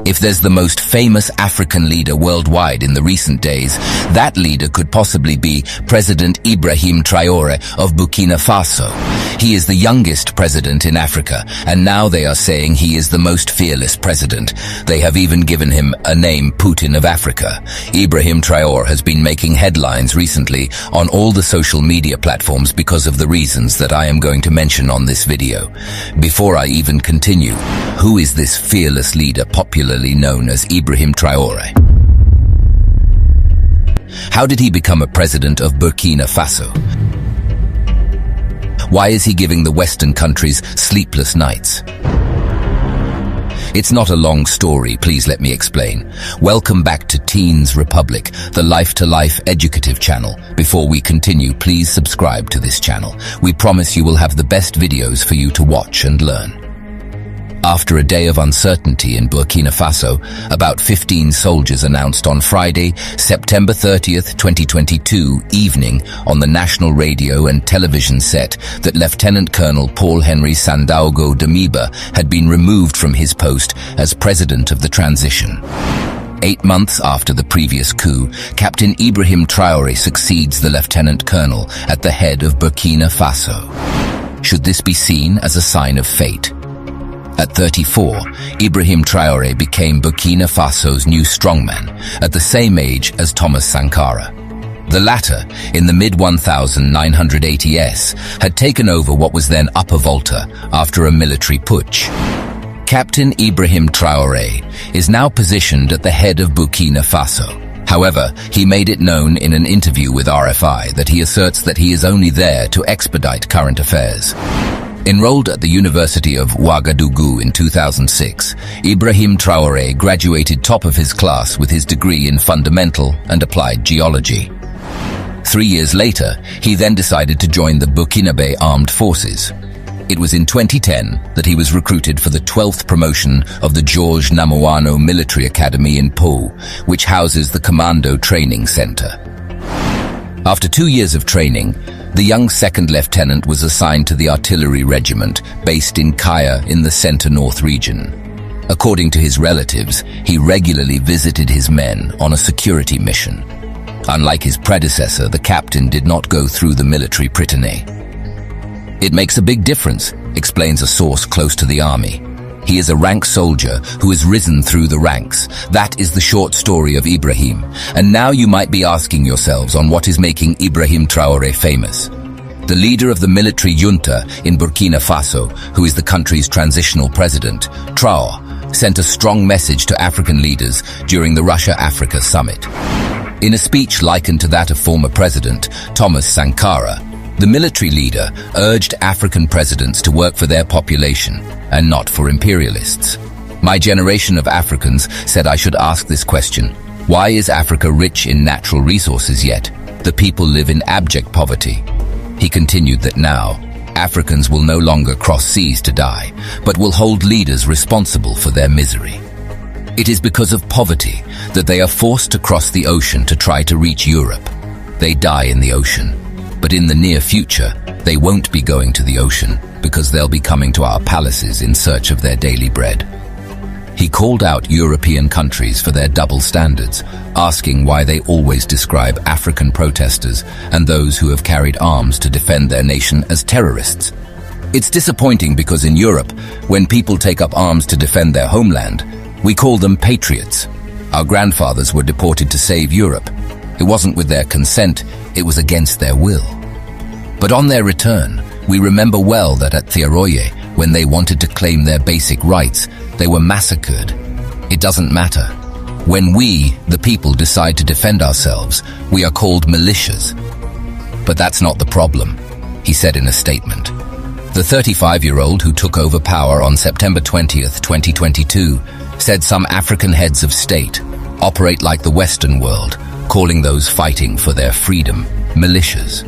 If there's the most famous African leader worldwide in the recent days, that leader could possibly be President Ibrahim Traore of Burkina Faso. He is the youngest president in Africa, and now they are saying he is the most fearless president. They have even given him a name, Putin of Africa. Ibrahim Traore has been making headlines recently on all the social media platforms because of the reasons that I am going to mention on this video. Before I even continue, who is this fearless leader popularly known as Ibrahim Traore? How did he become a president of Burkina Faso? Why is he giving the Western countries sleepless nights? It's not a long story, please let me explain. Welcome back to Teens Republic, the life-to-life educative channel. Before we continue, please subscribe to this channel. We promise you will have the best videos for you to watch and learn. After a day of uncertainty in Burkina Faso, about 15 soldiers announced on Friday, September 30th, 2022 evening on the national radio and television set that Lieutenant Colonel Paul-Henri Sandaogo Damiba had been removed from his post as president of the transition. 8 months after the previous coup, Captain Ibrahim Traore succeeds the lieutenant colonel at the head of Burkina Faso. Should this be seen as a sign of fate? At 34, Ibrahim Traore became Burkina Faso's new strongman, at the same age as Thomas Sankara. The latter, in the mid-1980s, had taken over what was then Upper Volta after a military putsch. Captain Ibrahim Traore is now positioned at the head of Burkina Faso. However, he made it known in an interview with RFI that he asserts that he is only there to expedite current affairs. Enrolled at the University of Ouagadougou in 2006, Ibrahim Traore graduated top of his class with his degree in fundamental and applied geology. 3 years later, he then decided to join the Burkinabe Armed Forces. It was in 2010 that he was recruited for the 12th promotion of the Georges Namoano Military Academy in Po, which houses the Commando Training Center. After 2 years of training, the young second lieutenant was assigned to the artillery regiment based in Kaya in the Center-North region. According to his relatives, he regularly visited his men on a security mission. Unlike his predecessor, the captain did not go through the military prytanée. It makes a big difference, explains a source close to the army. He is a rank soldier who has risen through the ranks. That is the short story of Ibrahim. And now you might be asking yourselves on what is making Ibrahim Traore famous. The leader of the military junta in Burkina Faso, who is the country's transitional president, Traore, sent a strong message to African leaders during the Russia-Africa summit. In a speech likened to that of former president Thomas Sankara, the military leader urged African presidents to work for their population and not for imperialists. My generation of Africans said I should ask this question: why is Africa rich in natural resources yet the people live in abject poverty? He continued that now, Africans will no longer cross seas to die, but will hold leaders responsible for their misery. It is because of poverty that they are forced to cross the ocean to try to reach Europe. They die in the ocean. But in the near future, they won't be going to the ocean because they'll be coming to our palaces in search of their daily bread. He called out European countries for their double standards, asking why they always describe African protesters and those who have carried arms to defend their nation as terrorists. It's disappointing because in Europe, when people take up arms to defend their homeland, we call them patriots. Our grandfathers were deported to save Europe. It wasn't with their consent, it was against their will. But on their return, we remember well that at Thiaroye, when they wanted to claim their basic rights, they were massacred. It doesn't matter. When we, the people, decide to defend ourselves, we are called militias. But that's not the problem, he said in a statement. The 35-year-old who took over power on September 20th, 2022, said some African heads of state operate like the Western world, calling those fighting for their freedom militias.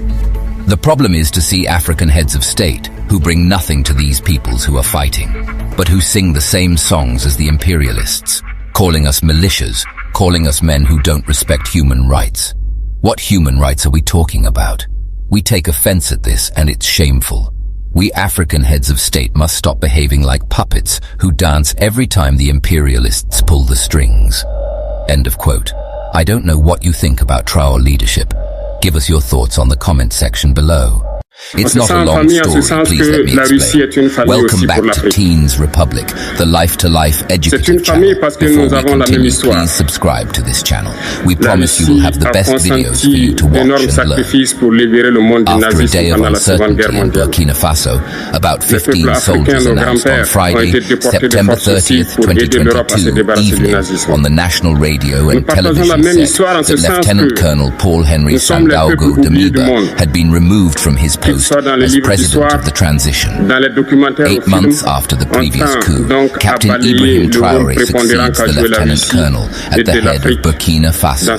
The problem is to see African heads of state who bring nothing to these peoples who are fighting, but who sing the same songs as the imperialists, calling us militias, calling us men who don't respect human rights. What human rights are we talking about? We take offense at this, and it's shameful. We African heads of state must stop behaving like puppets who dance every time the imperialists pull the strings. End of quote. I don't know what you think about Troule leadership. Give us your thoughts on the comment section below. It's not a long story, please let me explain. Welcome back to Teens Republic, the life-to-life educative channel. Before we continue, please subscribe to this channel. We promise you will have the best videos for you to watch and learn. After a day of uncertainty in Burkina Faso, about 15 soldiers announced on Friday, September 30th, 2022 evening on the national radio and television set that Lieutenant Colonel Paul Henry Sandaogo Damiba had been removed from his post as president of the transition. 8 months after the previous coup, Captain Ibrahim Traoré succeeds the Lieutenant Colonel at the head of Burkina Faso.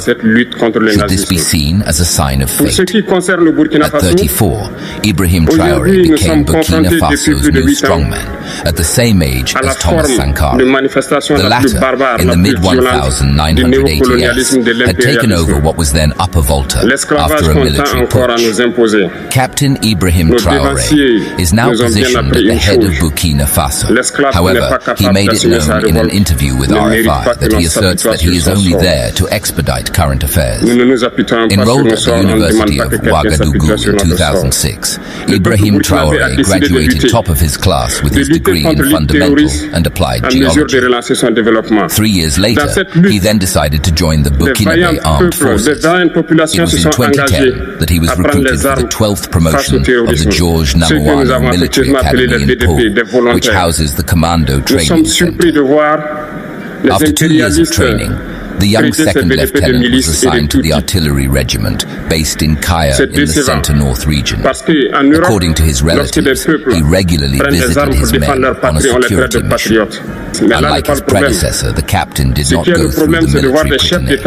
Should this be seen as a sign of fate? At 34, Ibrahim Traoré became Burkina Faso's new strongman, at the same age as Thomas Sankara. The latter, in the mid-1980s, had taken over what was then Upper Volta after a military putsch. Captain Ibrahim Traoré is now positioned at the head of Burkina Faso. However, he made it known in an interview with RFI that he asserts that he is only there to expedite current affairs. Enrolled at the University of Ouagadougou in 2006, Ibrahim Traoré graduated top of his class with his degree in fundamental and applied geology. 3 years later, he then decided to join the Burkinabe Armed Forces. It was in 2010 that he was recruited for the 12th promotion of the Georges Namoano Military Academy in Pau, which houses the Commando Training Center. After 2 years of training, the young second lieutenant was assigned to the artillery regiment based in Kaya in the center-north region. According to his relatives, he regularly visited his men on a security mission. Unlike his predecessor, the captain did not go through the military pretending.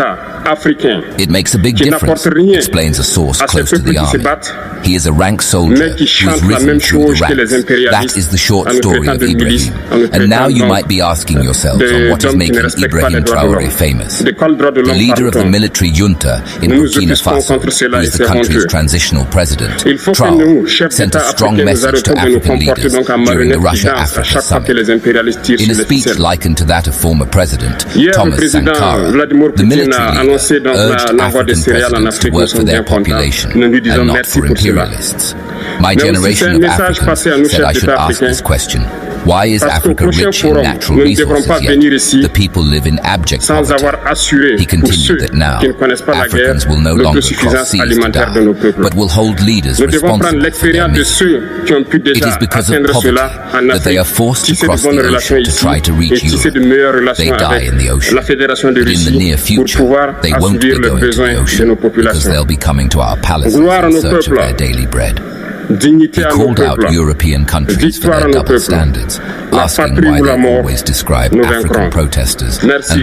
It makes a big difference, explains a source close to the army. He is a rank soldier who's risen through the ranks. That is the short story of Ibrahim. And now you might be asking yourselves on what is making Ibrahim Traoré famous. The leader of the military junta in Burkina Faso, who is the country's transitional president, Troule, sent a strong message to African leaders during the Russia-Africa summit. In a speech likened to that of former President Thomas Sankara, the military leader urged African presidents to work for their population and not for imperialists. My generation of Africans said I should ask this question. Why is Africa rich in natural resources yet the people live in abject poverty? He continued that now, Africans will no longer cross seas to die, but will hold leaders responsible for their misery. It is because of poverty that they are forced to cross the ocean to try to reach Europe. They die in the ocean. But in the near future, they won't be going to the ocean because they'll be coming to our palaces in search of their daily bread. He called out European countries for their double standards, asking why they always describe African protesters and those who